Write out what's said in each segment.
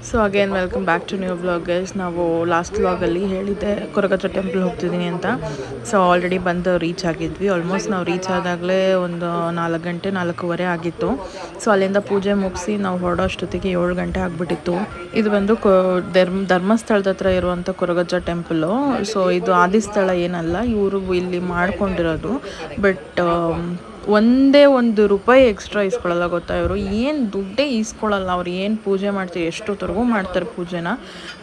So again welcome back to new vlog guys. ನಾವು last ವ್ಲಾಗಲ್ಲಿ ಹೇಳಿದ್ದೆ ಕೊರಗಜ್ಜ ಟೆಂಪಲ್ ಹೋಗ್ತಿದ್ದೀನಿ ಅಂತ. ಸೊ ಆಲ್ರೆಡಿ ಬಂದು ರೀಚ್ ಆಗಿದ್ವಿ. ಆಲ್ಮೋಸ್ಟ್ ನಾವು ರೀಚ್ ಆದಾಗಲೇ ಒಂದು 4 ಗಂಟೆ 4:15 ಆಗಿತ್ತು. ಸೊ ಅಲ್ಲಿಂದ ಪೂಜೆ ಮುಗಿಸಿ ನಾವು ಹೊರಡೋ ಅಷ್ಟೊತ್ತಿಗೆ 7 ಗಂಟೆ ಆಗಿಬಿಟ್ಟಿತ್ತು. ಇದು ಬಂದು ಧರ್ಮಸ್ಥಳದ ಹತ್ರ ಇರುವಂಥ ಕೊರಗಜ್ಜ ಟೆಂಪಲ್ಲು. ಸೊ ಇದು ಆದಿಸ್ಥಳ ಏನಲ್ಲ, ಇವರು ಇಲ್ಲಿ ಮಾಡ್ಕೊಂಡಿರೋದು. ಬಟ್ ಒಂದೇ ₹1 ಎಕ್ಸ್ಟ್ರಾ ಇಸ್ಕೊಳ್ಳಲ್ಲ ಗೊತ್ತಾ. ಇವರು ಏನು ದುಡ್ಡೇ ಇಸ್ಕೊಳ್ಳಲ್ಲ. ಅವ್ರು ಏನು ಪೂಜೆ ಮಾಡ್ತಾರೆ ಎಷ್ಟೊತ್ತರೆಗೂ ಮಾಡ್ತಾರೆ ಪೂಜೆನ,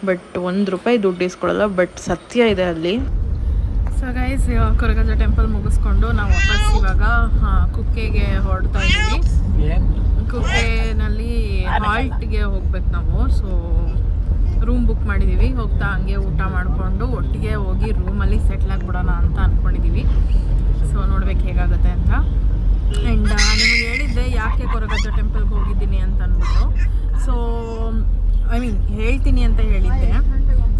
ಬಟ್ ₹1 ದುಡ್ಡು ಇಸ್ಕೊಳ್ಳಲ್ಲ. ಬಟ್ ಸತ್ಯ ಇದೆ ಅಲ್ಲಿ. ಸೊ ಗೈಸ್, ಕೊರಗಜ್ಜ ಟೆಂಪಲ್ ಮುಗಿಸ್ಕೊಂಡು ನಾವು ವಾಪಸ್ ಇವಾಗ ಕುಕ್ಕೆಗೆ ಹೊರಡ್ತಾ ಇದ್ದೀವಿ. ಕುಕ್ಕೆನಲ್ಲಿ ಹಾಲ್ಟ್ಗೆ ಹೋಗ್ಬೇಕು ನಾವು. ಸೊ ರೂಮ್ ಬುಕ್ ಮಾಡಿದ್ದೀವಿ. ಹೋಗ್ತಾ ಹಂಗೆ ಊಟ ಮಾಡಿಕೊಂಡು ಒಟ್ಟಿಗೆ ಹೋಗಿ ರೂಮಲ್ಲಿ ಸೆಟ್ಲ್ ಆಗಿಬಿಡೋಣ ಅಂತ ಅಂದ್ಕೊಂಡಿದ್ದೀವಿ. ಸೊ ನೋಡ್ಬೇಕು ಹೇಗಾಗುತ್ತೆ ಅಂತ. ಆ್ಯಂಡ್ ನಿಮಗೆ ಹೇಳಿದ್ದೆ ಯಾಕೆ ಕೊರಗಜ್ಜ ಟೆಂಪಲ್ಗೆ ಹೋಗಿದ್ದೀನಿ ಅಂತ ಅಂದ್ಬಿಟ್ಟು. ಸೊ ಹೇಳ್ತೀನಿ ಅಂತ ಹೇಳಿದ್ದೆ.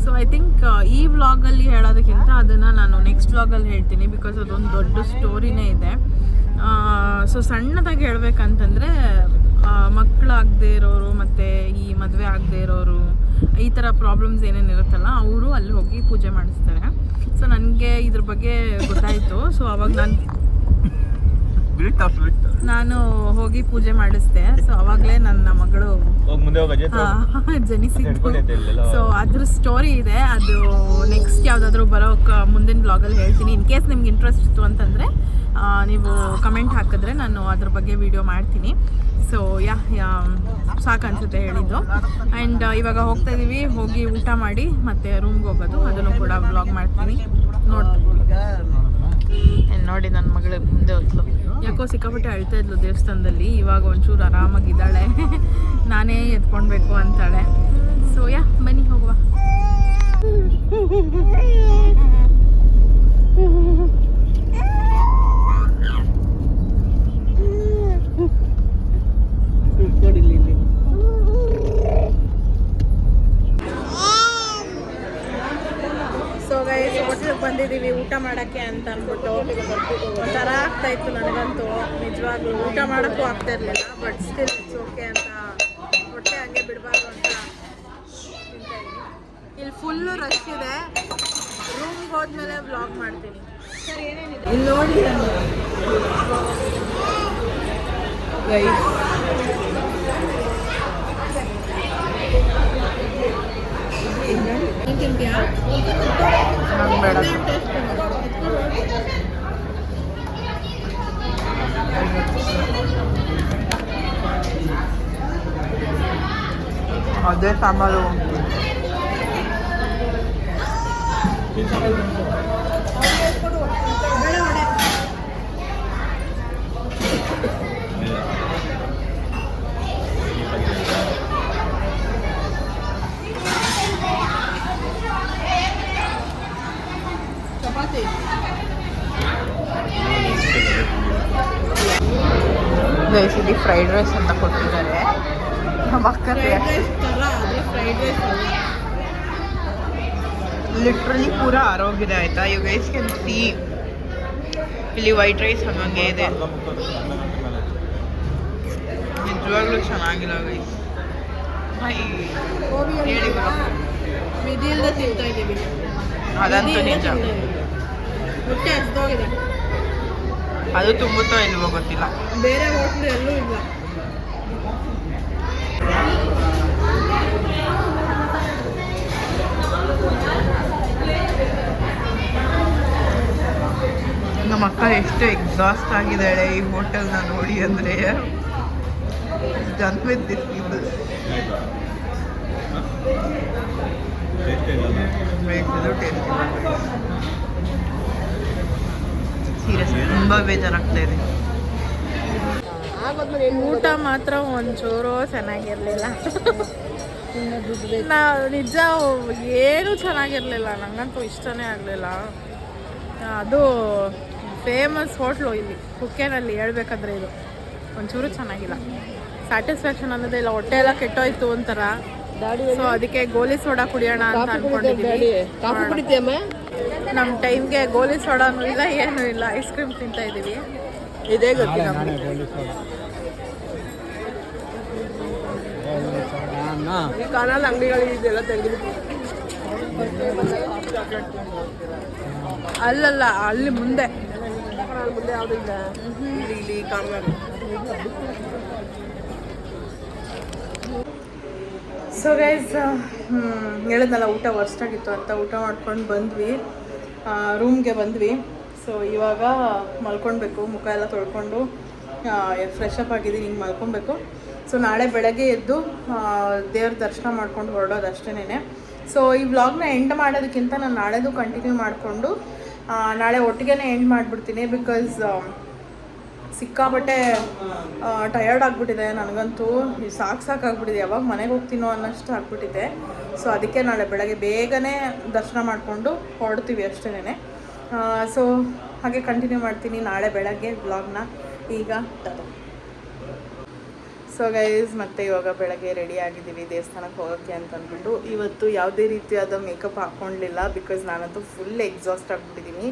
ಸೊ ಐ ಥಿಂಕ್ ಈ ವ್ಲಾಗಲ್ಲಿ ಹೇಳೋದಕ್ಕಿಂತ ಅದನ್ನು ನಾನು ನೆಕ್ಸ್ಟ್ ವ್ಲಾಗಲ್ಲಿ ಹೇಳ್ತೀನಿ, ಬಿಕಾಸ್ ಅದೊಂದು ದೊಡ್ಡ ಸ್ಟೋರಿನೇ ಇದೆ. ಸೊ ಸಣ್ಣದಾಗಿ ಹೇಳ್ಬೇಕಂತಂದರೆ, ಮಕ್ಕಳಾಗದೇ ಇರೋರು ಮತ್ತು ಈ ಮದುವೆ ಆಗದೇ ಇರೋರು, ಈ ಥರ ಪ್ರಾಬ್ಲಮ್ಸ್ ಏನೇನಿರುತ್ತಲ್ಲ, ಅವರು ಅಲ್ಲಿ ಹೋಗಿ ಪೂಜೆ ಮಾಡಿಸ್ತಾರೆ. ಸೊ ನನಗೆ ಇದ್ರ ಬಗ್ಗೆ ಗೊತ್ತಾಯಿತು. ಸೊ ಅವಾಗ ನಾನು ಹೋಗಿ ಪೂಜೆ ಮಾಡಿಸ್ದೆ. ಸೊ ಅವಾಗಲೇ ನನ್ನ ಮಗಳು ಜನಿಸಿದ್ದು. ಸೊ ಅದ್ರ ಸ್ಟೋರಿ ಇದೆ, ಅದು ನೆಕ್ಸ್ಟ್ ಯಾವುದಾದ್ರೂ ಬರೋಕ್ಕೆ ಮುಂದಿನ ಬ್ಲಾಗಲ್ಲಿ ಹೇಳ್ತೀನಿ. ಇನ್ ಕೇಸ್ ನಿಮ್ಗೆ ಇಂಟ್ರೆಸ್ಟ್ ಇತ್ತು ಅಂತಂದರೆ ನೀವು ಕಮೆಂಟ್ ಹಾಕಿದ್ರೆ ನಾನು ಅದ್ರ ಬಗ್ಗೆ ವಿಡಿಯೋ ಮಾಡ್ತೀನಿ. ಸೊ ಸಾಕು ಅನಿಸುತ್ತೆ ಹೇಳಿದ್ದು. ಆ್ಯಂಡ್ ಇವಾಗ ಹೋಗ್ತಾ ಇದ್ದೀವಿ. ಹೋಗಿ ಊಟ ಮಾಡಿ ಮತ್ತೆ ರೂಮ್ಗೆ ಹೋಗೋದು, ಅದನ್ನು ಕೂಡ ವ್ಲಾಗ್ ಮಾಡ್ತೀನಿ. ನೋಡಿ ನನ್ನ ಮಗಳು ಮುಂದೆ ಹೋದ್ಲು. ಯಾಕೋ ಸಿಕ್ಕಾಪಟ್ಟೆ ಅಳ್ತಾ ಇದ್ಲು ದೇವಸ್ಥಾನದಲ್ಲಿ. ಇವಾಗ ಒಂಚೂರು ಆರಾಮಾಗಿದ್ದಾಳೆ. ನಾನೇ ಎತ್ಕೊಳ್ಬೇಕು ಅಂತಾಳೆ. ಸೊ ಬನ್ನಿ ಹೋಗುವ. ಬಂದಿದ್ದೀವಿ ಊಟ ಮಾಡೋಕ್ಕೆ ಅಂತ ಅಂದ್ಬಿಟ್ಟು. ಒಂಥರ ಆಗ್ತಾಯಿತ್ತು ನನಗಂತೂ, ನಿಜವಾಗ್ಲೂ ಊಟ ಮಾಡೋಕ್ಕೂ ಆಗ್ತಾ ಇರಲಿಲ್ಲ. ಬಟ್ ಸ್ಟಿಲ್ ಇಟ್ಸ್ ಓಕೆ ಅಂತ, ಹೊಟ್ಟೆ ಹಂಗೆ ಬಿಡಬಾರ್ದು ಅಂತ ತಿಂತಾಯಿದ್ದೀನಿ. ಇಲ್ಲಿ ಫುಲ್ಲು ರಶ್ ಇದೆ. ರೂಮ್ಗೆ ಹೋದ್ಮೇಲೆ ವ್ಲಾಗ್ ಮಾಡ್ತೀನಿ. ಸರ್ ಏನೇನಿದೆ ಇಲ್ಲಿ ನೋಡಿ. ಅದೇ ಸಾಂಬಾರು. ಗೈಸ್, ಇಲ್ಲಿ ಫ್ರೈಡ್ ರೈಸ್ ಅಂತ ಕೊಟ್ಟಿದ್ದಾರೆ. ಲಿಟ್ರಲಿ ಪೂರ ಆರೋಗ್ಯದ ಆಯ್ತಾ. ಯು ಗೈಸ್ ಕ್ಯಾನ್ ಸಿ ಇಲ್ಲಿ ವೈಟ್ ರೈಸ್ ಹಂಗೆ ಇದೆ. ನಿಜವಾಗ್ಲೂ ಚೆನ್ನಾಗಿಲ್ಲ ಗೈಸ್. ಹೇಳಿ ವಿಧಿಯಿಂದ ತಿಂತಾ ಇದ್ದೀವಿ, ಅದಂತೂ ನಿಜ. ಹೊಟ್ಟೆ ಹಸ್ದೋಗಿದೆ. ಅದು ತುಂಬುತ್ತೋ ಇಲ್ವೋ ಗೊತ್ತಿಲ್ಲ. ಬೇರೆ ಹೋಟ್ಲು ಎಲ್ಲೂ ಇಲ್ಲ. ನಮ್ಮ ಅಕ್ಕ ಎಷ್ಟು ಎಕ್ಸಾಸ್ಟ್ ಆಗಿದ್ದಾಳೆ ಈ ಹೋಟೆಲ್ನ ನೋಡಿ ಅಂದರೆ. Done with this people. Serious ತುಂಬ ಬೇಜಾರಾಗ್ತಾ ಇದೆ. ಊಟ ಮಾತ್ರ ಒಂಚೂರು ಚೆನ್ನಾಗಿರಲಿಲ್ಲ. ನಿಜ ಏನೂ ಚೆನ್ನಾಗಿರಲಿಲ್ಲ. ನನಗಂತೂ ಇಷ್ಟನೇ ಆಗಲಿಲ್ಲ. ಅದು ಫೇಮಸ್ ಹೋಟ್ಲು ಇಲ್ಲಿ ಕುಕ್ಕೆನಲ್ಲಿ ಹೇಳ್ಬೇಕಂದ್ರೆ ಇದು ಒಂಚೂರು ಚೆನ್ನಾಗಿಲ್ಲ. ಸ್ಯಾಟಿಸ್ಫ್ಯಾಕ್ಷನ್ ಅನ್ನೋದೇ ಇಲ್ಲ. ಹೊಟ್ಟೆ ಎಲ್ಲ ಕೆಟ್ಟೋಯ್ತು ಒಂಥರ. ಸೊ ಅದಕ್ಕೆ ಗೋಲಿ ಸೋಡಾ ಕುಡಿಯೋಣ ಅಂತ ಅಂದ್ಕೊಂಡಿದ್ದೀವಿ. ನಮ್ಮ ಟೈಮ್ಗೆ ಗೋಲಿ ಸೋಡಾನು ಇಲ್ಲ, ಏನೂ ಇಲ್ಲ. ಐಸ್ ಕ್ರೀಮ್ ತಿಂತಾ ಇದ್ದೀವಿ. ಇದೇ ಗೊತ್ತಿಲ್ಲ. ಈ ಕಾಲಲ್ಲಿ ಅಂಗಡಿಗಳಿದೆಲ್ಲ ತೆಗೆದು ಅಲ್ಲಲ್ಲ ಅಲ್ಲಿ ಮುಂದೆ ಮುಂದೆ ಯಾವುದು ಇಲ್ಲ ಇಲ್ಲಿ ಕಾಮಗಾರಿ. ಸೊ ಗೈಸ್ ಹೇಳಿದ್ನಲ್ಲ ಊಟ ವರ್ಸ್ಟಾಗಿತ್ತು ಅಂತ ಊಟ ಮಾಡ್ಕೊಂಡು ಬಂದ್ವಿ, ರೂಮ್ಗೆ ಬಂದ್ವಿ. ಸೊ ಇವಾಗ ಮಲ್ಕೊಳ್ಬೇಕು, ಮುಖ ಎಲ್ಲ ತೊಳ್ಕೊಂಡು ಫ್ರೆಶ್ ಅಪ್ ಆಗಿದ್ದೀನಿ, ಹಿಂಗೆ ಮಲ್ಕೊಬೇಕು. ಸೊ ನಾಳೆ ಬೆಳಗ್ಗೆ ಎದ್ದು ದೇವ್ರ ದರ್ಶನ ಮಾಡ್ಕೊಂಡು ಹೊರಡೋದು ಅಷ್ಟೇನೆ. ಸೊ ಈ ವ್ಲಾಗ್ನ ಎಂಡ್ ಮಾಡೋದಕ್ಕಿಂತ ನಾನು ನಾಳೆದು ಕಂಟಿನ್ಯೂ ಮಾಡಿಕೊಂಡು ನಾಳೆ ಒಟ್ಟಿಗೆ ಎಂಡ್ ಮಾಡಿಬಿಡ್ತೀನಿ. ಬಿಕಾಸ್ ಸಿಕ್ಕಾಬಟ್ಟೆ ಟಯರ್ಡ್ ಆಗಿಬಿಟ್ಟಿದೆ ನನಗಂತೂ, ಸಾಕಾಗ್ಬಿಟ್ಟಿದೆ, ಯಾವಾಗ ಮನೆಗೆ ಹೋಗ್ತೀನೋ ಅನ್ನೋಷ್ಟು ಆಗ್ಬಿಟ್ಟಿದೆ. ಸೊ ಅದಕ್ಕೆ ನಾಳೆ ಬೆಳಗ್ಗೆ ಬೇಗನೆ ದರ್ಶನ ಮಾಡಿಕೊಂಡು ಹೊರಡ್ತೀವಿ ಅಷ್ಟೇನೆ. ಸೊ ಹಾಗೆ ಕಂಟಿನ್ಯೂ ಮಾಡ್ತೀನಿ ನಾಳೆ ಬೆಳಗ್ಗೆ ವ್ಲಾಗ್ನ. ಈಗ ಸೊ ಗೈಸ್ ಮತ್ತೆ ಇವಾಗ ಬೆಳಗ್ಗೆ ರೆಡಿ ಆಗಿದ್ದೀವಿ ದೇವಸ್ಥಾನಕ್ಕೆ ಹೋಗೋಕ್ಕೆ ಅಂತ ಅಂದ್ಬಿಟ್ಟು. ಇವತ್ತು ಯಾವುದೇ ರೀತಿಯಾದ ಮೇಕಪ್ ಹಾಕ್ಕೊಂಡಿಲ್ಲ, ಬಿಕಾಸ್ ನಾನಂತೂ ಫುಲ್ ಎಕ್ಸಾಸ್ಟ್ ಆಗಿಬಿಟ್ಟಿದ್ದೀನಿ.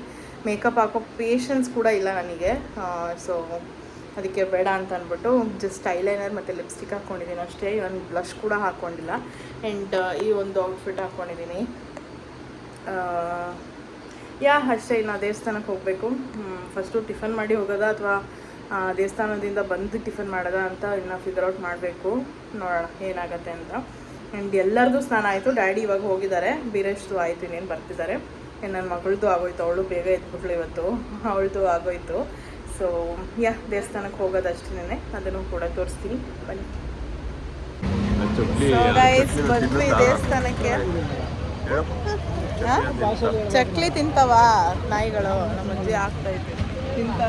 ಮೇಕಪ್ ಹಾಕೋ ಪೇಷನ್ಸ್ ಕೂಡ ಇಲ್ಲ ನನಗೆ. ಸೊ ಅದಕ್ಕೆ ಬೇಡ ಅಂತ ಅಂದ್ಬಿಟ್ಟು ಜಸ್ಟ್ ಐಲೈನರ್ ಮತ್ತು ಲಿಪ್ಸ್ಟಿಕ್ ಹಾಕ್ಕೊಂಡಿದ್ದೀನಿ ಅಷ್ಟೇ. ಇವನ್ ಬ್ಲಷ್ ಕೂಡ ಹಾಕ್ಕೊಂಡಿಲ್ಲ. ಆ್ಯಂಡ್ ಈ ಒಂದು ಔಟ್ಫಿಟ್ ಹಾಕ್ಕೊಂಡಿದ್ದೀನಿ. ಅಷ್ಟೇ. ಇನ್ನು ದೇವಸ್ಥಾನಕ್ಕೆ ಹೋಗಬೇಕು. ಫಸ್ಟು ಟಿಫನ್ ಮಾಡಿ ಹೋಗೋದಾ ಅಥವಾ ದೇವಸ್ಥಾನದಿಂದ ಬಂದು ಟಿಫನ್ ಮಾಡೋದಾ ಅಂತ ಇನ್ನು ಫಿಗರ್ ಔಟ್ ಮಾಡಬೇಕು. ನೋಡೋಣ ಏನಾಗುತ್ತೆ ಅಂತ. ಆ್ಯಂಡ್ ಎಲ್ಲರದು ಸ್ನಾನ ಆಯಿತು. ಡ್ಯಾಡಿ ಇವಾಗ ಹೋಗಿದ್ದಾರೆ, ಬೀರೇಶ್ದು ಆಯಿತು, ಇನ್ನೇನು ಬರ್ತಿದ್ದಾರೆ. ನನ್ನ ಮಗಳದ್ದು ಆಗೋಯ್ತು, ಅವಳು ಬೇಗ ಎದ್ಬಿಟ್ಲು ಇವತ್ತು, ಅವಳದು ಆಗೋಯ್ತು. ಸೊ ದೇವಸ್ಥಾನಕ್ಕೆ ಹೋಗೋದಷ್ಟೇ, ಅದನ್ನು ಕೂಡ ತೋರಿಸ್ತೀನಿ ಬನ್ನಿ. ಬಂದ್ವಿ ದೇವಸ್ಥಾನಕ್ಕೆ. ಚಕ್ಲಿ ತಿಂತಾವಾ ನಾಯಿಗಳು? ನಮ್ಮ ಅಜ್ಜಿ ಆಗ್ತಾ ಇತ್ತು ತಿಂತ.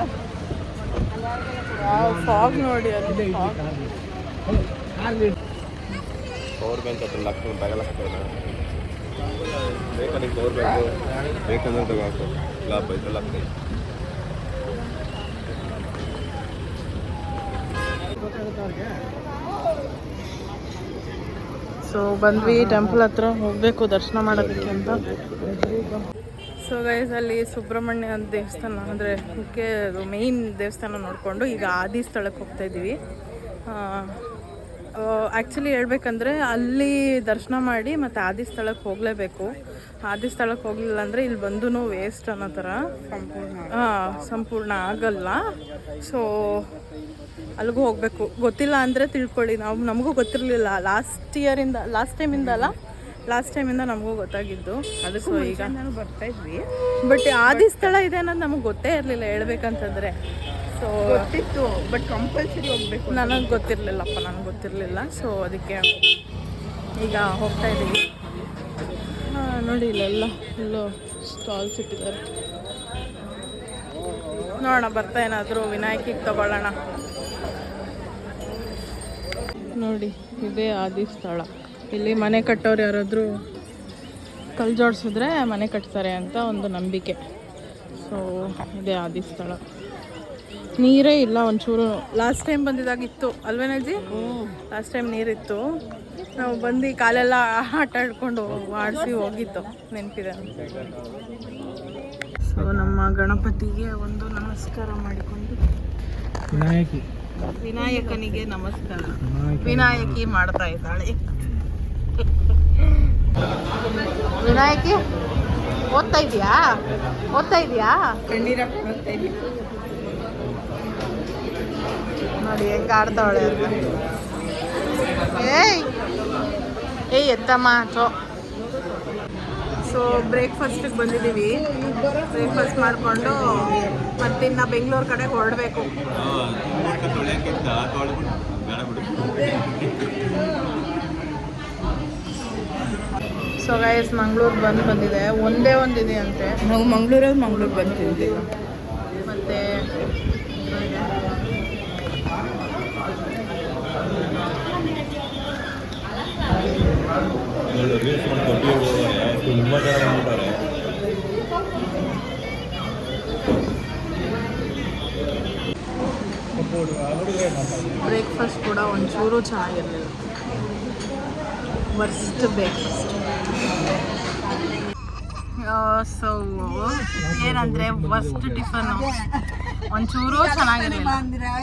ಫಾಗ್ ನೋಡಿ, ಅಲ್ಲಿ ಫಾಗ್. ಪವರ್ ಬ್ಯಾಂಕ್ ಹತ್ರ ಲಾಕ್ತಾರೆ, ಬ್ಯಾಗಲ್ಲ ಹಾಕ್ತಾರೆ. ಬೇಕಾದ್ರೆ ಪವರ್ ಬ್ಯಾಂಕ್ ಬೇಕಂದ್ರೆ ತಗೋಬೇಕು, ಲಾಭ ಇದೆಲ್ಲ ಆಗ್ತದೆ. ಸೊ ಬಂದ್ವಿ, ಟೆಂಪಲ್ ಹತ್ರ ಹೋಗಬೇಕು ದರ್ಶನ ಮಾಡೋದಕ್ಕೆ ಅಂತ. ಸೊ ಗೈಸ್ ಅಲ್ಲಿ ಸುಬ್ರಹ್ಮಣ್ಯ ದೇವಸ್ಥಾನ ಅಂದರೆ ಮುಖ್ಯ ಅದು ಮೇಯ್ನ್ ದೇವಸ್ಥಾನ ನೋಡಿಕೊಂಡು ಈಗ ಆದಿ ಸ್ಥಳಕ್ಕೆ ಹೋಗ್ತಾ ಇದ್ದೀವಿ. ಆ್ಯಕ್ಚುಲಿ ಹೇಳ್ಬೇಕಂದ್ರೆ ಅಲ್ಲಿ ದರ್ಶನ ಮಾಡಿ ಮತ್ತು ಆದಿ ಸ್ಥಳಕ್ಕೆ ಹೋಗಲೇಬೇಕು. ಆದಿ ಸ್ಥಳಕ್ಕೆ ಹೋಗಲಿಲ್ಲ ಅಂದರೆ ಇಲ್ಲಿ ಬಂದು ವೇಸ್ಟ್ ಅನ್ನೋ ಥರ, ಸಂಪೂರ್ಣ ಆಗಲ್ಲ. ಸೊ ಅಲ್ಲಿಗೂ ಹೋಗಬೇಕು. ಗೊತ್ತಿಲ್ಲ ಅಂದರೆ ತಿಳ್ಕೊಳ್ಳಿ, ನಮಗೂ ಗೊತ್ತಿರಲಿಲ್ಲ ಲಾಸ್ಟ್ ಟೈಮಿಂದ ನಮಗೂ ಗೊತ್ತಾಗಿದ್ದು ಅದು. ಸೊ ಈಗ ನಾನು ಬರ್ತಾಯಿದ್ವಿ, ಬಟ್ ಆದಿ ಸ್ಥಳ ಇದೆ ಅನ್ನೋದು ನಮಗೆ ಗೊತ್ತೇ ಇರಲಿಲ್ಲ ಹೇಳ್ಬೇಕಂತಂದರೆ. ಸೊ ಗೊತ್ತಿತ್ತು, ಬಟ್ ಕಂಪಲ್ಸರಿ ಹೋಗಬೇಕು ನನಗೆ ಗೊತ್ತಿರಲಿಲ್ಲ. ಸೊ ಅದಕ್ಕೆ ಈಗ ಹೋಗ್ತಾ ಇದ್ದೀವಿ. ನೋಡಿ ಇಲ್ಲೆಲ್ಲ ಫುಲ್ಲು ಸ್ಟಾಲ್ಸ್ ಇಟ್ಟಿದ್ದಾರೆ. ನೋಡೋಣ ಬರ್ತಾ ಏನಾದರೂ ವಿನಾಯಕಿಗೆ ತಗೊಳ್ಳೋಣ. ನೋಡಿ ಇದೇ ಆದಿ ಸ್ಥಳ. ಇಲ್ಲಿ ಮನೆ ಕಟ್ಟೋರು ಯಾರಾದರೂ ಕಲ್ಲು ಜೋಡಿಸಿದ್ರೆ ಮನೆ ಕಟ್ತಾರೆ ಅಂತ ಒಂದು ನಂಬಿಕೆ. ಸೊ ಇದೇ ಆದಿ ಸ್ಥಳ. ನೀರೇ ಇಲ್ಲ ಒಂಚೂರು. ಲಾಸ್ಟ್ ಟೈಮ್ ಬಂದಿದ್ದಾಗಿತ್ತು ಅಲ್ವೇನಜ್ಜಿ? ಲಾಸ್ಟ್ ಟೈಮ್ ನೀರಿತ್ತು, ನಾವು ಬಂದು ಕಾಲೆಲ್ಲ ಆಟ ಆಡ್ಕೊಂಡು ಆಡಿಸಿ ಹೋಗಿದ್ದು ನೆನಪಿದೆ. ಸೊ ನಮ್ಮ ಗಣಪತಿಗೆ ಒಂದು ನಮಸ್ಕಾರ ಮಾಡಿಕೊಂಡು, ವಿನಾಯಕನಿಗೆ ನಮಸ್ಕಾರ. ವಿನಾಯಕಿ ಮಾಡ್ತಾ ಇದ್ದಾಳೆ. ವಿನಾಯಕಿ ಓದ್ತಾ ಇದೆಯಾ? ಕಣ್ಣೀರ ಓದ್ತಾ ಇದ್ದೀವಿ ನೋಡಿ ಹೆಂಗೆ ಆಡ್ತಾವಳೆ ಅಂತ. ಏಯ್ ಎತ್ತಮ್ಮ ಚೋ. ಸೊ ಬ್ರೇಕ್ಫಾಸ್ಟಿಗೆ ಬಂದಿದ್ದೀವಿ. ಬ್ರೇಕ್ಫಾಸ್ಟ್ ಮಾಡಿಕೊಂಡು ಮತ್ತಿನ್ನು ಬೆಂಗಳೂರು ಕಡೆ ಹೊರಡಬೇಕು. ಸೊ ಗೈಸ್ ಮಂಗ್ಳೂರು ಬಂದಿದೆ, ಒಂದೇ ಒಂದಿದೆ ಅಂತೆ. ನಾವು ಮಂಗ್ಳೂರಿಗೆ ಬಂದಿದ್ದೀವಿ. ಮತ್ತು ತುಂಬ ಜನ ಬಂದ್ಬಿಟ್ಟಾರೆ. ಬ್ರೇಕ್ಫಾಸ್ಟ್ ಕೂಡ ಒಂಚೂರು ಚೆನ್ನಾಗಿರಲಿಲ್ಲ. Worst breakfast. ಸೊ ಏನಂದರೆ ಫಸ್ಟ್ ಟಿಫನ್ನು ಒಂಚೂರು ಚೆನ್ನಾಗಿರಲಿಲ್ಲ.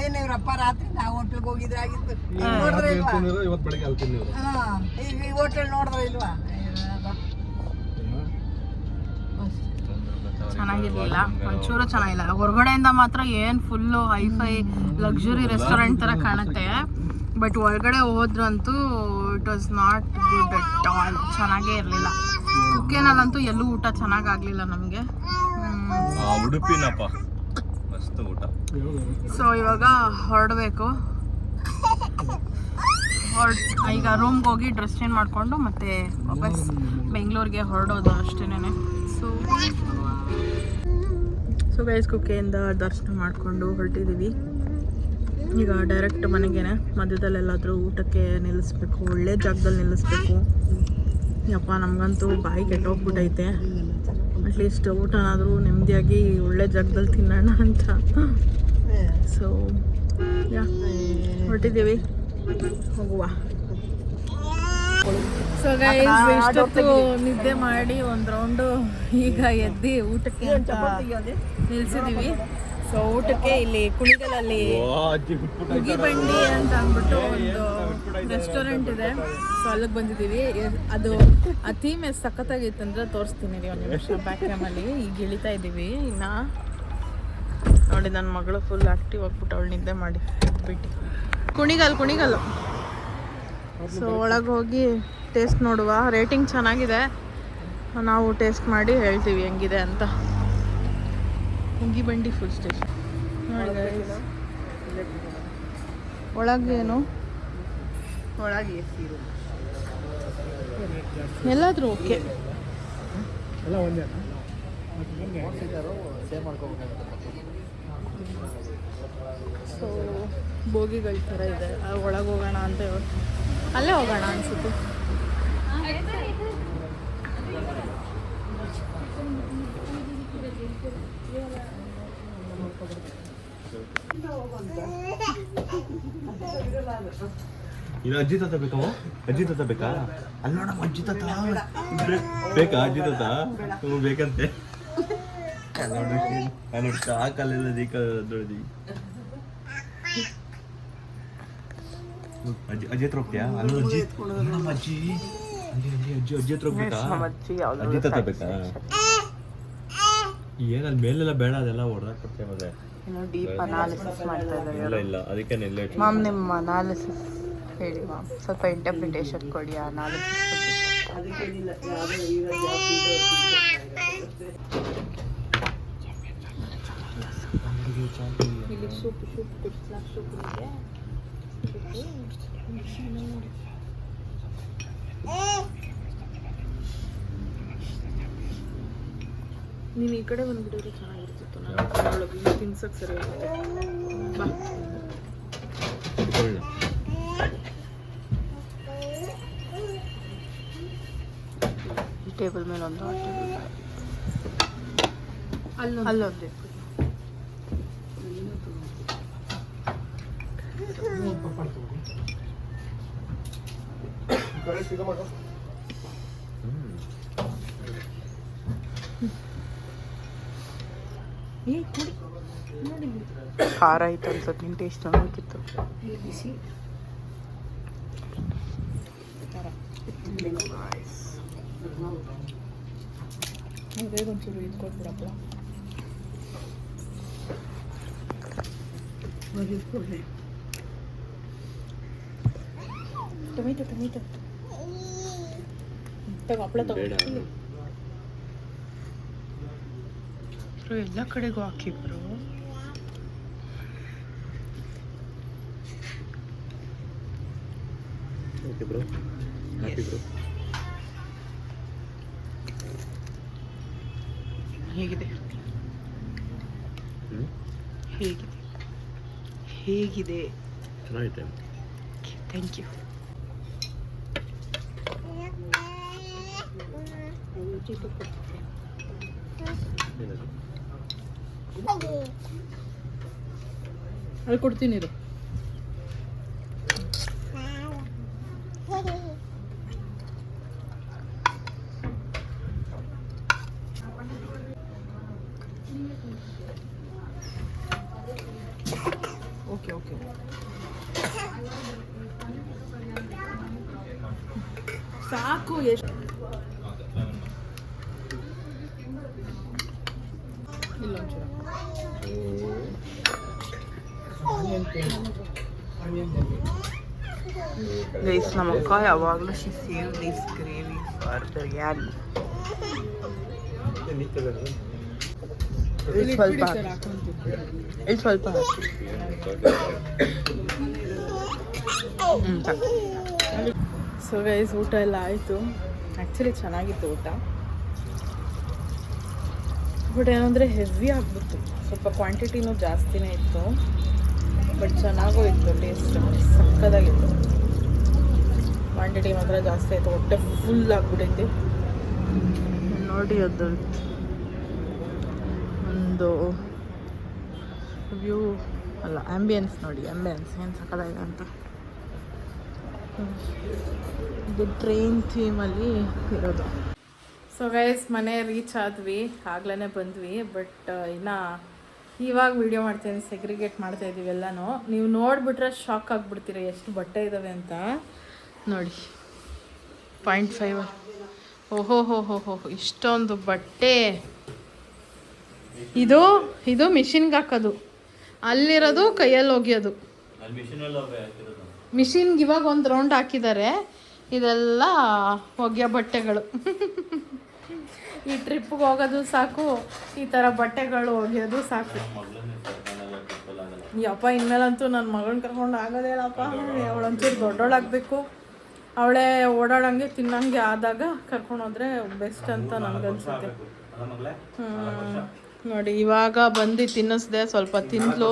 ಏನಿವ್ರಪ್ಪ ರಾತ್ರಿ ನಾವು ಹೋಟ್ಲಿಗೆ ಹೋಗಿದ್ರೆ ಆಗಿತ್ತು. ನೋಡಿದ್ರೆ ಇಲ್ವಾ ಇವತ್ತು ಬೆಳಗ್ಗೆ ಅಲ್ಲಿ ತಿಂದಿವ್ರು. ಈಗ ಈ ಹೋಟೆಲ್ ನೋಡಿದ್ರೆ ಇಲ್ವಾ? ಚೆನ್ನಾಗಿರ್ಲಿಲ್ಲ, ಒಂಚೂರು ಚೆನ್ನಾಗಿಲ್ಲ. ಹೊರಗಡೆಯಿಂದ ಮಾತ್ರ ಏನು ಫುಲ್ಲು ಹೈಫೈ ಲಕ್ಸುರಿ ರೆಸ್ಟೋರೆಂಟ್ ಥರ ಕಾಣುತ್ತೆ, ಬಟ್ ಒಳಗಡೆ ಹೋದ್ರಂತೂ it was not good at all. ಚೆನ್ನಾಗೇ ಇರಲಿಲ್ಲ. ಕುಕ್ಕೇನಲ್ಲಂತೂ ಎಲ್ಲೂ ಊಟ ಚೆನ್ನಾಗಾಗಲಿಲ್ಲ ನಮಗೆ. ಉಡುಪಿನಪ್ಪ ಮಸ್ತ್ ಊಟ. ಸೊ ಇವಾಗ ಹೊರಡಬೇಕು. ಈಗ ರೂಮ್ಗೆ ಹೋಗಿ ಡ್ರೆಸ್ ಚೇಂಜ್ ಮಾಡಿಕೊಂಡು ಮತ್ತೆ ವಾಪಸ್ ಬೆಂಗಳೂರಿಗೆ ಹೊರಡೋದು ಅಷ್ಟೇನೆ. ಸೊ ಗೈಸ್, ಕುಕ್ಕೆಯಿಂದ ದರ್ಶನ ಮಾಡಿಕೊಂಡು ಹೊರಟಿದ್ದೀವಿ. ಈಗ ಡೈರೆಕ್ಟ್ ಮನೆಗೇನೆ. ಮಧ್ಯದಲ್ಲೆಲ್ಲಾದರೂ ಊಟಕ್ಕೆ ನಿಲ್ಲಿಸ್ಬೇಕು, ಒಳ್ಳೆ ಜಾಗದಲ್ಲಿ ನಿಲ್ಲಿಸ್ಬೇಕು. ಯಪ್ಪ ನಮಗಂತೂ ಬಾಯಿ ಕೆಟ್ಟೋಗ್ಬಿಟ್ಟೈತೆ. ಅಟ್ಲೀಸ್ಟ್ ಊಟನಾದರೂ ನೆಮ್ಮದಿಯಾಗಿ ಒಳ್ಳೆ ಜಾಗದಲ್ಲಿ ತಿನ್ನೋಣ ಅಂತ. ಸೊ ಹೊರಟಿದ್ದೀವಿ, ಹೋಗುವ. ಸೊ ಗೈಸ್, ಇಷ್ಟೊತ್ತು ನಿದ್ದೆ ಮಾಡಿ ಒಂದು ರೌಂಡು ಈಗ ಎದ್ದು ಊಟಕ್ಕೆ ಅಂತ ನಿಲ್ಸಿದ್ದೀವಿ. ಸೊ ಊಟಕ್ಕೆ ಇಲ್ಲಿ ಕುಣಿಗಲಲ್ಲಿ ಮುಗಿಬಂಡಿ ಅಂತ ಅಂದ್ಬಿಟ್ಟು ಒಂದು ರೆಸ್ಟೋರೆಂಟ್ ಇದೆ. ಸೊ ಅಲ್ಲಿಗೆ ಬಂದಿದ್ದೀವಿ. ಅದು ಆ ಥೀಮ್ ಎಷ್ಟು ಸಖತ್ತಾಗಿತ್ತು ಅಂದರೆ ತೋರಿಸ್ತೀನಿ ರೀ ಒಂದು ನಿಮಿಷ. ಬ್ಯಾಕ್ ಕ್ಯಾಮಲ್ಲಿ ಈಗ ಇಳಿತಾ ಇದ್ದೀವಿ. ಇನ್ನು ನೋಡಿ, ನನ್ನ ಮಗಳು ಫುಲ್ ಆ್ಯಕ್ಟಿವ್ ಆಗ್ಬಿಟ್ಟು ಅವಳು ನಿದ್ದೆ ಮಾಡಿ ಬಿಟ್ಟು ಕುಣಿಗಲ್ಲು. ಸೊ ಒಳಗೆ ಹೋಗಿ ಟೇಸ್ಟ್ ನೋಡುವ. ರೇಟಿಂಗ್ ಚೆನ್ನಾಗಿದೆ, ನಾವು ಟೇಸ್ಟ್ ಮಾಡಿ ಹೇಳ್ತೀವಿ ಹೆಂಗಿದೆ ಅಂತ. ಮುಗಿಬಂಡಿ ಫುಲ್ ಸ್ಟೇಷನ್ ನೋಡಿ. ಒಳಗೇನು ಒಳಗೆ ಎಲ್ಲಾದರೂ ಓಕೆ. ಸೊ ಬೋಗಿಗಳ ಥರ ಇದೆ. ಒಳಗೆ ಹೋಗೋಣ ಅಂತ ಅಲ್ಲೇ ಹೋಗೋಣ ಅನ್ಸುತ್ತೆ. ಇನ್ನು ಅಜ್ಜಿ ತಾತ ಬೇಕಾವು? ಅಜ್ಜಿ ತಾತ ಬೇಕಾ? ಅಲ್ಲಿ ನೋಡಮ್ಮ, ಅಜ್ಜಿ ತಾತ ಬೇಕಾ? ಅಜ್ಜಿ ತಾತ ಬೇಕಂತೆ. ನೋಡಿ ಸಾಕಲ್ಲೆಲ್ಲ ನೋಡಿ. ಅಜ್ಜಿ ಹತ್ರ ಹೋಗ್ತೀಯಾ? ಅಲ್ಲೂ ಅಜ್ಜಿ ಅಜ್ಜಿ ಅಜ್ಜಿ ಹತ್ರ ಹೋಗ್ಬೇಕಾ? ಅಜ್ಜಿ ತಾತ ಬೇಕಾ? ಏನಲ್ಲಿ ಮೇಲೆಲ್ಲ ಬೇಡ, ಅದೆಲ್ಲ ಹೊಡೆದಾಕ್ ಕೊಡ್ತೇವೆ. ಮತ್ತೆ ಡೀಪ್ ಅನಾಲಿಸಿಸ್ ಮಾಡ್ತಾ ಇದ್ದಾರೆ. ಇಲ್ಲ ಅದಕ್ಕೆ ಮ್ಯಾಮ್, ನಿಮ್ಮ ಅನಾಲಿಸಿಸ್ ಹೇಳಿ ಮ್ಯಾಮ್. ಸ್ವಲ್ಪ ಇಂಟರ್ಪ್ರಿಟೇಷನ್ ಕೊಡಿ ಆ ಅನಾಲಿಸಿಸ್ ಬಗ್ಗೆ. ಇಲ್ಲಿ ಸೂಪ್ ಕುಡಿಸ್ಲಾ? ಸೂಪ್ ಇದೆ. ನೀನು ಈ ಕಡೆ ಬಂದ್ಬಿಟ್ಟಿದ್ರೆ ಚೆನ್ನಾಗಿರ್ತಿತ್ತು. ನಾನು ಒಳಗೆ ತಿನ್ಸಕ್ಕೆ ಸರಿ ಆಗುತ್ತೆ. ಬಾ. ಈ ಟೇಬಲ್ ಮೇಲೆ ಒಂದು ಅಲ್ಲೊಂದು ಖಾರ ಐತೆ ಅನ್ಸುತ್ತೆ. ನಿನ್ನ ಟೇಸ್ಟ್ ನೋಡೋಕ್ಕಿತ್ತು. ಬೇಗ ಒಂಚೂರು ಇದು ಕೊಟ್ಬಿಡಪ್ಪ. ಟೊಮೆಟೊ ತಗೋ, ಹಪ್ಪಳ ತಗೋ. ಎಲ್ಲ ಕಡೆಗೂ ಹಾಕಿ ಬ್ರೋ. ಹೇಗಿದೆ ಚೆನ್ನಾಗಿದೆ. Thank you. ಅಲ್ಲಿ ಕೊಡ್ತೀನಿ ಇದು. Okay okay. ಸಾಕು. ಎಷ್ಟು ಇಲ್ಲೊಂಚೂರು ಗೈಸ್, ನಮ್ಮ ಅಕ್ಕ ಯಾವಾಗಲೂ she save this gravy for biryani. ಇಲ್ಲಿ ಸ್ವಲ್ಪ ಸೊ ಗೈಸ್, ಊಟ ಎಲ್ಲ ಆಯಿತು. ಆ್ಯಕ್ಚುಲಿ ಚೆನ್ನಾಗಿತ್ತು ಊಟ, ಬಟ್ ಏನಂದರೆ ಹೆವಿ ಆಗಿಬಿಡ್ತು. ಸ್ವಲ್ಪ ಕ್ವಾಂಟಿಟಿನೂ ಜಾಸ್ತಿನೇ ಇತ್ತು, ಬಟ್ ಚೆನ್ನಾಗೂ ಇತ್ತು. ಟೇಸ್ಟ್ ಸಕ್ಕದಾಗಿತ್ತು. ಕ್ವಾಂಟಿಟಿ ಮಾತ್ರ ಜಾಸ್ತಿ ಆಯಿತು, ಹೊಟ್ಟೆ ಫುಲ್ ಆಗಿಬಿಟ್ಟೈತಿ. ನೋಡಿ, ಅದು ಒಂದು ವ್ಯೂ ಅಲ್ಲ, ಆ್ಯಂಬಿಯನ್ಸ್ ನೋಡಿ. ಆ್ಯಂಬಿಯನ್ಸ್ ಏನು ಸಕ್ಕದಾಗಿದೆ ಅಂತ. ಇದು ಟ್ರೈನ್ ಥೀಮಲ್ಲಿ ಇರೋದು. ಸೊ ಗೈಸ್, ಮನೆ ರೀಚ್ ಆದ್ವಿ, ಆಗ್ಲೇ ಬಂದ್ವಿ. ಬಟ್ ಇನ್ನು ಇವಾಗ ವೀಡಿಯೋ ಮಾಡ್ತೀನಿ, ಸೆಗ್ರಿಗೇಟ್ ಮಾಡ್ತಾ ಇದ್ದೀವಿ ಎಲ್ಲನೂ. ನೀವು ನೋಡಿಬಿಟ್ರೆ ಶಾಕ್ ಆಗಿಬಿಡ್ತೀರ ಎಷ್ಟು ಬಟ್ಟೆ ಇದ್ದಾವೆ ಅಂತ. ನೋಡಿ, 0.5. ಓಹೋ ಹೋ ಹೋ ಹೋ, ಇಷ್ಟೊಂದು ಬಟ್ಟೆ. ಇದು ಮಿಷಿನ್ಗೆ ಹಾಕೋದು, ಅಲ್ಲಿರೋದು ಕೈಯಲ್ಲಿ ಒಗೆಯೋದು. ಮಿಷಿನ್ಗೆ ಇವಾಗ ಒಂದು ರೌಂಡ್ ಹಾಕಿದ್ದಾರೆ. ಇದೆಲ್ಲ ಒಗೆಯೋ ಬಟ್ಟೆಗಳು. ಈ ಟ್ರಿಪ್ಗೆ ಹೋಗೋದು ಸಾಕು, ಈ ಥರ ಬಟ್ಟೆಗಳು ಒಗೆಯೋದು ಸಾಕು. ಯಪ್ಪ, ಇನ್ಮೇಲಂತೂ ನನ್ನ ಮಗಳನ್ನ ಕರ್ಕೊಂಡು ಆಗೋದೇ ಹೇಳಪ್ಪ. ಅವಳೊಂಚೂರು ದೊಡ್ಡೋಳಾಗಬೇಕು, ಅವಳೇ ಓಡಾಡಂಗೆ ತಿನ್ನಂಗೆ ಆದಾಗ ಕರ್ಕೊಂಡೋದ್ರೆ ಬೆಸ್ಟ್ ಅಂತ ನನಗನ್ಸುತ್ತೆ. ನೋಡಿ, ಇವಾಗ ಬಂದು ತಿನ್ನಿಸ್ದೆ, ಸ್ವಲ್ಪ ತಿಂದ್ಲು,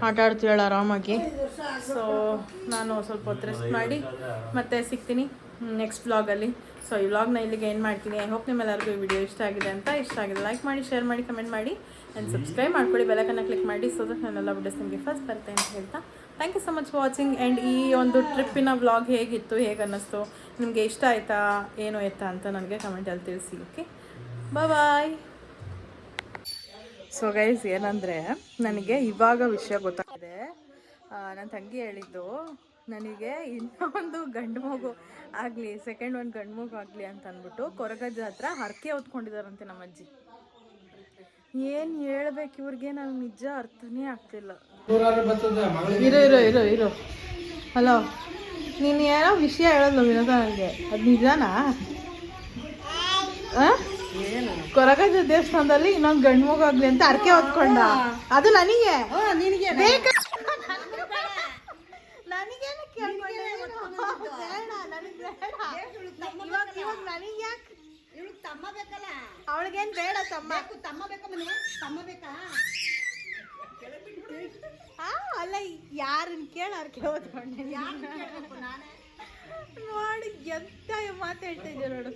ಆಟ ಆಡ್ತೀವಳ ಆರಾಮಾಗಿ. ಸೊ ನಾನು ಸ್ವಲ್ಪ ಹೊತ್ತು ರೆಸ್ಟ್ ಮಾಡಿ ಮತ್ತೆ ಸಿಗ್ತೀನಿ ನೆಕ್ಸ್ಟ್ ವ್ಲಾಗಲ್ಲಿ. ಸೊ ಈ ವ್ಲಾಗ್ನ ಇಲ್ಲಿಗೆ ಏನು ಮಾಡ್ತೀನಿ. ಐ ಹೋಪ್ ನಿಮ್ಮೆಲ್ಲರಿಗೂ ಈ ವಿಡಿಯೋ ಇಷ್ಟ ಆಗಿದೆ ಅಂತ. ಇಷ್ಟ ಆಗಿದೆ ಲೈಕ್ ಮಾಡಿ, ಶೇರ್ ಮಾಡಿ, ಕಮೆಂಟ್ ಮಾಡಿ ಆ್ಯಂಡ್ ಸಬ್ಸ್ಕ್ರೈಬ್ ಮಾಡ್ಕೊಳ್ಳಿ. ಬೆಲ್ಲೈಕನ್ನ ಕ್ಲಿಕ್ ಮಾಡಿ, ಸೊ ದಟ್ ನನ್ನೆಲ್ಲ ವಿಡಿಯೋಸ್ ನಿಮಗೆ ಫಸ್ಟ್ ಬರುತ್ತೆ ಅಂತ ಹೇಳ್ತಾ thank you so much for watching. And ಈ ಒಂದು ಟ್ರಿಪ್ಪಿನ ವ್ಲಾಗ್ ಹೇಗಿತ್ತು, ಹೇಗೆ ಅನ್ನಿಸ್ತು, ನಿಮಗೆ ಇಷ್ಟ ಆಯಿತಾ, ಏನು ಆಯಿತಾ ಅಂತ ನನಗೆ ಕಮೆಂಟಲ್ಲಿ ತಿಳಿಸಿ. ಓಕೆ, ಬಾಯ್. ಸೊ ಗೈಸ್, ಏನಂದರೆ ನನಗೆ ಇವಾಗ ವಿಷಯ ಗೊತ್ತಾಗಿದೆ. ನನ್ನ ತಂಗಿ ಹೇಳಿದ್ದು ನನಗೆ ಇನ್ನೂ ಒಂದು ಗಂಡು ಮಗು ಆಗಲಿ, ಸೆಕೆಂಡ್ ಒಂದು ಗಂಡು ಮಗು ಆಗಲಿ ಅಂತ ಅಂದ್ಬಿಟ್ಟು ಕೊರಗಜ್ಜ ಹತ್ರ ಹರಕೆ ಹೊತ್ಕೊಂಡಿದ್ದಾರಂತೆ ನಮ್ಮ ಅಜ್ಜಿ. ಏನು ಹೇಳ್ಬೇಕು ಇವ್ರಿಗೆ, ನನಗೆ ನಿಜ ಅರ್ಥನೇ ಆಗ್ತಿಲ್ಲ. ಇರೋ ಹಲೋ, ನೀನು ಏನೋ ವಿಷಯ ಹೇಳೋದು ವಿನೋದ ನನಗೆ, ಅದು ನಿಜನಾ? ಕೊರಗಜ್ಜ ದೇವಸ್ಥಾನದಲ್ಲಿ ಇನ್ನೊಂದು ಗಂಡು ಮಗು ಆಗ್ಲಿ ಅಂತ ಅರ್ಕೆ ಹೊತ್ಕೊಂಡ. ಅದು ನನಗೆ ಅವಳಿಗೇನ್ ಬೇಡ, ತಮ್ಮ ಬೇಕಾ? ಅಲ್ಲ, ಯಾರನ್ನ ಕೇಳ ಅರ್ಕೆ ಹೊತ್ಕೊಂಡೆ ನೋಡಿ. ಎಂತ ಮಾತು ಹೇಳ್ತಾ ಇದ್ದೆ ನೋಡು.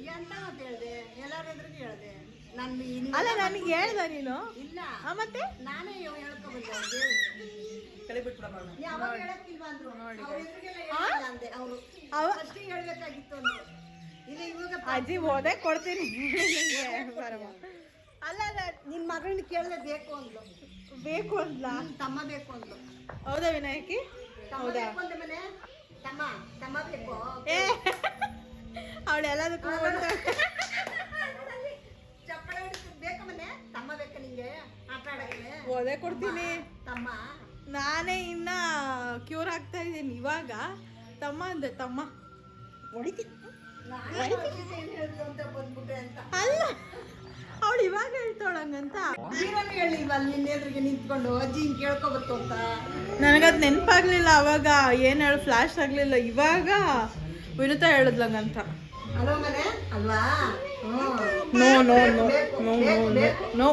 ಅಲ್ಲ, ನನಗೆ ಹೇಳ್ದ ನೀನು? ಇಲ್ಲ, ಮತ್ತೆ ನಾನೇ ಅಜ್ಜಿ ಓದೇ ಕೊಡ್ತೀನಿ. ಅಲ್ಲ, ನಿನ್ ಮಗಳನ್ನ ಕೇಳದೆ ಬೇಕು ಅಂದ್ಲ, ತಮ್ಮ ಬೇಕು ಅಂದ್ಲು. ಹೌದಾ ವಿನಾಯಕಿ? ಹೌದಾ? ಅವಳು ಎಲ್ಲದಕ್ಕೂ ಓದೇ ಕೊಡ್ತೀನಿ. ನಾನೇ ಇನ್ನ ಕ್ಯೂರ್ ಆಗ್ತಾ ಇದ್ದೀನಿ. ಇವಾಗ ತಮ್ಮ ಅಂದೆ, ತಮ್ಮ ಅಲ್ಲ, ಅವಳು ಇವಾಗ ಹೇಳ್ತಾಳಂಗಂತ. ನಿಂತ್ಕೊಂಡು ಅಜ್ಜಿ ಕೇಳ್ಕೊಬತ್ತು ಅಂತ ನನಗದು ನೆನಪಾಗ್ಲಿಲ್ಲ. ಅವಾಗ ಏನು ಹೇಳು, ಫ್ಲಾಶ್ ಆಗ್ಲಿಲ್ಲ. ಇವಾಗ ವಿನುತಾ ಹೇಳಿದ್ಲಂಗಂತ. No no no no no no